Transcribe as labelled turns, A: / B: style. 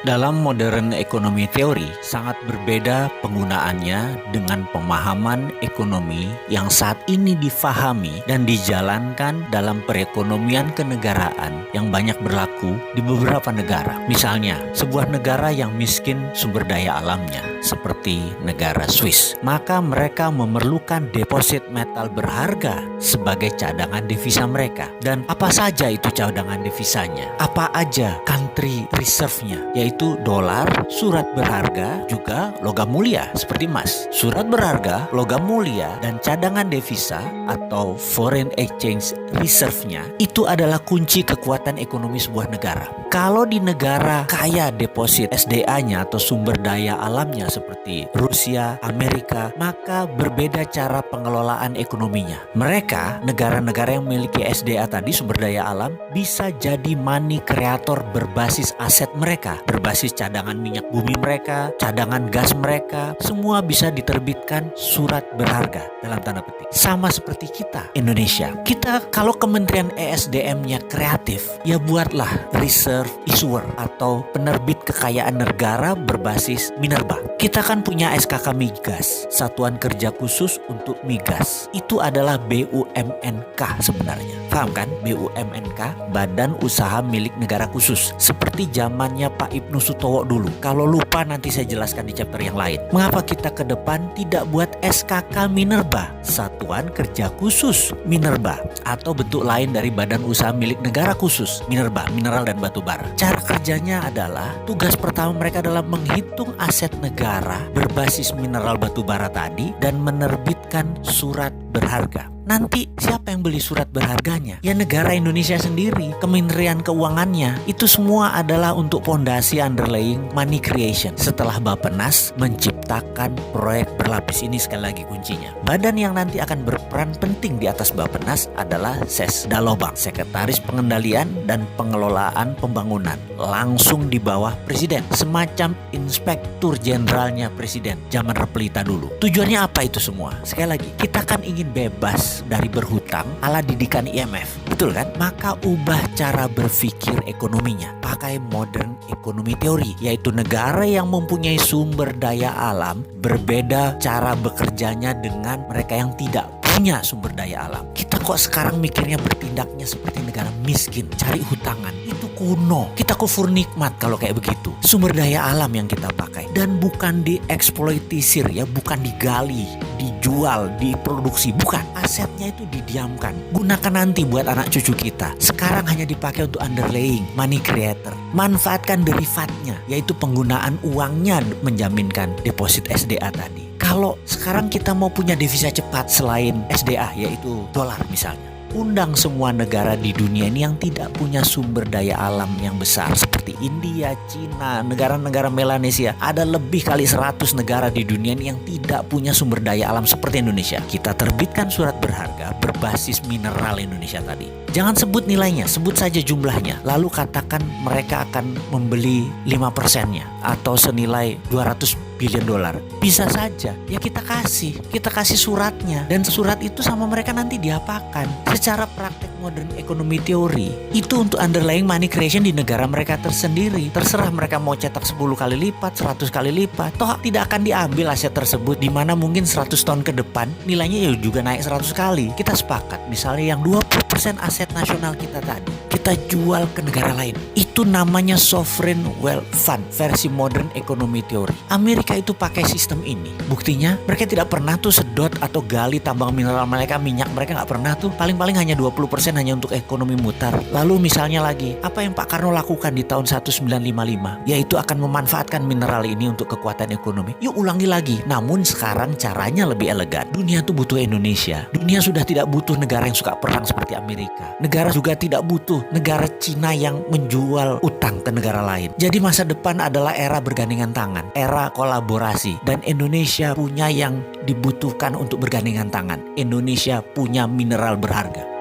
A: Dalam modern ekonomi teori, sangat berbeda penggunaannya dengan pemahaman ekonomi yang saat ini difahami dan dijalankan dalam perekonomian kenegaraan yang banyak berlaku di beberapa negara. Misalnya, sebuah negara yang miskin sumber daya alamnya, seperti negara Swiss, maka mereka memerlukan deposit metal berharga sebagai cadangan devisa mereka. Dan apa saja itu cadangan devisanya? Apa aja country reserve-nya? Yaitu dolar, surat berharga, juga logam mulia seperti emas. Surat berharga, logam mulia, dan cadangan devisa atau foreign exchange reserve-nya itu adalah kunci kekuatan ekonomi sebuah negara. Kalau di negara kaya deposit SDA-nya atau sumber daya alamnya seperti Rusia, Amerika, maka berbeda cara pengelolaan ekonominya. Mereka, negara-negara yang memiliki SDA tadi, sumber daya alam, bisa jadi money creator berbasis aset mereka, berbasis cadangan minyak bumi mereka, cadangan gas mereka, semua bisa diterbitkan surat berharga dalam tanda petik. Sama seperti kita, Indonesia. Kita kalau Kementerian ESDM-nya kreatif, ya buatlah reserve issuer atau penerbit kekayaan negara berbasis minerba. Kita kan punya SKK Migas, Satuan Kerja Khusus untuk Migas. Itu adalah BUMNK sebenarnya. Paham kan? BUMNK, Badan Usaha Milik Negara Khusus. Seperti zamannya Pak Ibnu Sutowo dulu. Kalau lupa nanti saya jelaskan di chapter yang lain. Mengapa kita ke depan tidak buat SKK Minerba, Satuan Kerja Khusus Minerba, atau bentuk lain dari Badan Usaha Milik Negara Khusus Minerba, mineral dan batu bara. Cara kerjanya adalah tugas pertama mereka adalah menghitung aset negara berbasis mineral batu bara tadi dan menerbitkan surat berharga. Nanti siapa yang beli surat berharganya? Ya negara Indonesia sendiri, Kementerian Keuangannya. Itu semua adalah untuk fondasi underlying money creation. Setelah Bappenas menciptakan proyek berlapis, ini sekali lagi kuncinya. Badan yang nanti akan berperan penting di atas Bappenas adalah Sesdalobang, Sekretaris Pengendalian dan Pengelolaan Pembangunan, langsung di bawah Presiden, semacam inspektur jenderalnya Presiden zaman Repelita dulu. Tujuannya apa itu semua? Sekali lagi, kita kan ingin bebas dari berhutang ala didikan IMF, betul kan? Maka ubah cara berpikir ekonominya, pakai modern ekonomi teori, yaitu negara yang mempunyai sumber daya alam berbeda cara bekerjanya dengan mereka yang tidak punya sumber daya alam. Kita kok sekarang mikirnya bertindaknya seperti negara miskin, cari hutangan. Itu kuno. Kita kufur nikmat kalau kayak begitu. Sumber daya alam yang kita pakai dan bukan dieksploitisir ya, bukan digali, dijual, diproduksi, bukan. Asetnya itu didiamkan. Gunakan nanti buat anak cucu kita. Sekarang hanya dipakai untuk underlying money creator. Manfaatkan derivatnya, yaitu penggunaan uangnya menjaminkan deposit SDA tadi. Kalau sekarang kita mau punya devisa cepat selain SDA, yaitu dolar misalnya, undang semua negara di dunia ini yang tidak punya sumber daya alam yang besar seperti India, Cina, negara-negara Melanesia. Ada lebih kali 100 negara di dunia ini yang tidak punya sumber daya alam seperti Indonesia. Kita terbitkan surat berharga berbasis mineral Indonesia tadi. Jangan sebut nilainya, sebut saja jumlahnya. Lalu katakan mereka akan membeli 5%-nya atau senilai 200 billion dolar. Bisa saja, ya kita kasih suratnya, dan surat itu sama mereka nanti diapakan. Secara praktek modern ekonomi teori, itu untuk underlying money creation di negara mereka tersendiri. Terserah mereka mau cetak 10 kali lipat, 100 kali lipat, toh tidak akan diambil aset tersebut, di mana mungkin 100 tahun ke depan nilainya ya juga naik 100 kali. Kita sepakat, misalnya yang 20% aset nasional kita tadi, kita jual ke negara lain. Itu namanya sovereign wealth fund versi modern ekonomi teori. Amerika itu pakai sistem ini. Buktinya mereka tidak pernah tuh sedot atau gali tambang mineral mereka, minyak mereka nggak pernah tuh. Paling-paling hanya 20% hanya untuk ekonomi mutar. Lalu misalnya lagi, apa yang Pak Karno lakukan di tahun 1955? Yaitu akan memanfaatkan mineral ini untuk kekuatan ekonomi. Yuk ulangi lagi. Namun sekarang caranya lebih elegan. Dunia tuh butuh Indonesia. Dunia sudah tidak butuh negara yang suka perang seperti Amerika. Negara juga tidak butuh negara Cina yang menjual utang ke negara lain. Jadi masa depan adalah era bergandengan tangan, era kolaborasi, dan Indonesia punya yang dibutuhkan untuk bergandengan tangan. Indonesia punya mineral berharga.